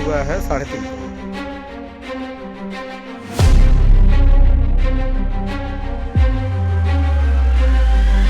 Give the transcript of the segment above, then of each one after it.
हुआ है 3.5 करोड़।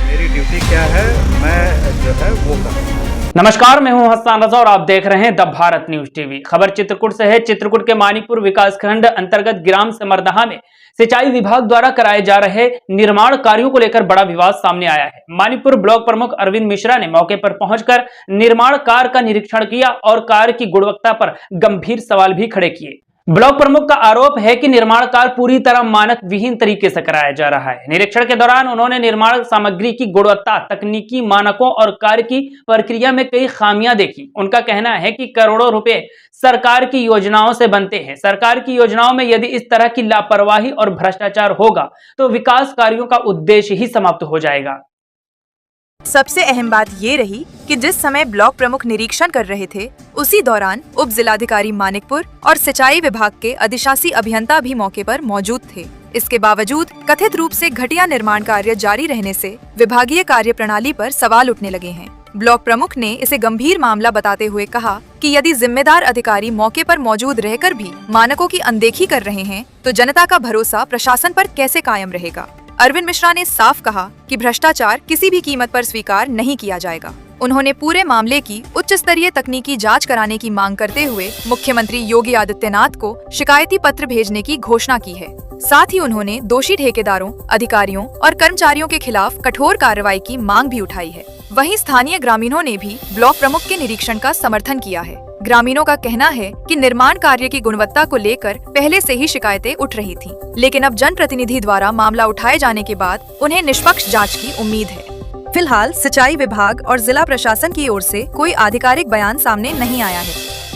मेरी ड्यूटी क्या है, मैं जो है वो कर रहा हूँ। नमस्कार, मैं हूं हसन रजा और आप देख रहे हैं द भारत न्यूज टीवी। खबर चित्रकूट से है। चित्रकूट के मानिकपुर विकासखंड अंतर्गत ग्राम समरदहा में सिंचाई विभाग द्वारा कराए जा रहे निर्माण कार्यों को लेकर बड़ा विवाद सामने आया है। मानिकपुर ब्लॉक प्रमुख अरविंद मिश्रा ने मौके पर पहुंचकर निर्माण कार्य का निरीक्षण किया और कार्य की गुणवत्ता पर गंभीर सवाल भी खड़े किए। ब्लॉक प्रमुख का आरोप है कि निर्माण कार्य पूरी तरह मानक विहीन तरीके से कराया जा रहा है। निरीक्षण के दौरान उन्होंने निर्माण सामग्री की गुणवत्ता, तकनीकी मानकों और कार्य की प्रक्रिया में कई खामियां देखी। उनका कहना है कि करोड़ों रुपए सरकार की योजनाओं से बनते हैं। सरकार की योजनाओं में यदि इस तरह की लापरवाही और भ्रष्टाचार होगा तो विकास कार्यों का उद्देश्य ही समाप्त हो जाएगा। सबसे अहम बात ये रही कि जिस समय ब्लॉक प्रमुख निरीक्षण कर रहे थे, उसी दौरान उप जिलाधिकारी मानिकपुर और सिंचाई विभाग के अधिशासी अभियंता भी मौके पर मौजूद थे। इसके बावजूद कथित रूप से घटिया निर्माण कार्य जारी रहने से विभागीय कार्य प्रणाली पर सवाल उठने लगे हैं। ब्लॉक प्रमुख ने इसे गंभीर मामला बताते हुए कहा कि यदि जिम्मेदार अधिकारी मौके पर मौजूद रहकर भी मानकों की अनदेखी कर रहे हैं, तो जनता का भरोसा प्रशासन पर कैसे कायम रहेगा। अरविंद मिश्रा ने साफ कहा कि भ्रष्टाचार किसी भी कीमत पर स्वीकार नहीं किया जाएगा। उन्होंने पूरे मामले की उच्च स्तरीय तकनीकी जांच कराने की मांग करते हुए मुख्यमंत्री योगी आदित्यनाथ को शिकायती पत्र भेजने की घोषणा की है। साथ ही उन्होंने दोषी ठेकेदारों, अधिकारियों और कर्मचारियों के खिलाफ कठोर कार्रवाई की मांग भी उठाई है। वहीं स्थानीय ग्रामीणों ने भी ब्लॉक प्रमुख के निरीक्षण का समर्थन किया है। ग्रामीणों का कहना है कि निर्माण कार्य की गुणवत्ता को लेकर पहले से ही शिकायतें उठ रही थीं, लेकिन अब जनप्रतिनिधि द्वारा मामला उठाए जाने के बाद उन्हें निष्पक्ष जांच की उम्मीद है। फिलहाल सिंचाई विभाग और जिला प्रशासन की ओर से कोई आधिकारिक बयान सामने नहीं आया है।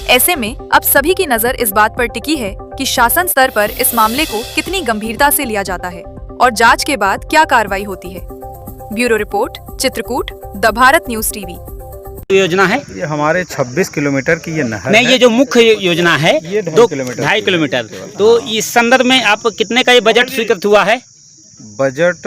ऐसे में अब सभी की नजर इस बात पर टिकी है कि शासन स्तर पर इस मामले को कितनी गंभीरता से लिया जाता है और जाँच के बाद क्या कार्रवाई होती है। Bureau report, Chitrakoot, the Bharat news TV. योजना है ये हमारे 26 किलोमीटर की ये नहर नहीं, ये जो मुख्य योजना है ये 2.5 किलोमीटर। तो इस संदर्भ में आप कितने का ये बजट स्वीकृत हुआ है? बजट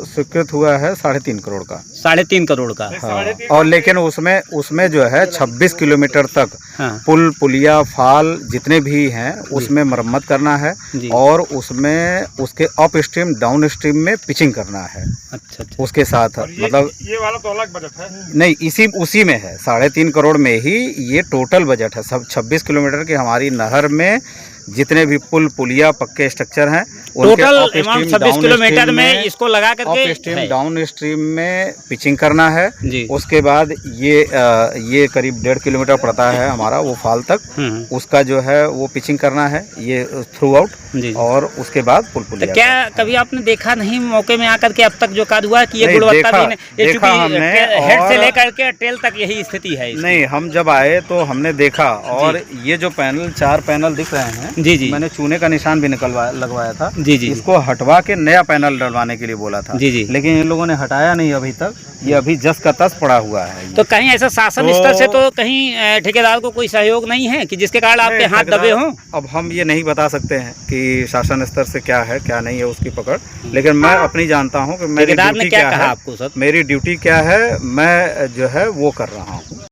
स्वीकृत हुआ है 3.5 करोड़ का। 3.5 करोड़ का। हाँ। और लेकिन उसमें जो है 26 किलोमीटर तक हाँ। पुल, पुलिया, फाल जितने भी हैं उसमें मरम्मत करना है और उसमें उसके अप स्ट्रीम, डाउन स्ट्रीम में पिचिंग करना है। अच्छा। उसके साथ मतलब ये वाला तो अलग बजट है नहीं, उसी में है। 3.5 करोड़ में ही ये टोटल बजट है। सब 26 किलोमीटर की हमारी नहर में जितने भी पुल, पुलिया, पक्के स्ट्रक्चर हैं टोटल अमाउंट 26 किलोमीटर में इसको लगा करके अप स्ट्रीम, डाउन स्ट्रीम में पिचिंग करना है जी। उसके बाद ये करीब 1.5 किलोमीटर पड़ता है हमारा वो फाल तक, उसका जो है वो पिचिंग करना है ये थ्रू आउट। और उसके बाद पुल, पुलिया। तो क्या कभी आपने देखा नहीं मौके में आकर के अब तक जो कार्य हुआ है कि ये गुणवत्ता भी हेड से लेकर के टेल तक यही स्थिति है? नहीं, हम जब आए तो हमने देखा और ये जो पैनल, 4 पैनल दिख रहे हैं जी, मैंने चूने का निशान भी लगवाया था जी। इसको हटवा के नया पैनल डलवाने के लिए बोला था जी। लेकिन इन लोगों ने हटाया नहीं अभी तक। ये अभी जस का तस पड़ा हुआ है। तो कहीं ऐसा शासन स्तर से तो कहीं ठेकेदार को कोई सहयोग नहीं है कि जिसके कारण आपके हाथ दबे हों? अब हम ये नहीं बता सकते हैं कि शासन स्तर से क्या है क्या नहीं है उसकी पकड़, लेकिन मैं अपनी जानता हूँ कि मेरी ड्यूटी क्या है। आपको सर, मेरी ड्यूटी क्या है, मैं जो है वो कर रहा हूँ।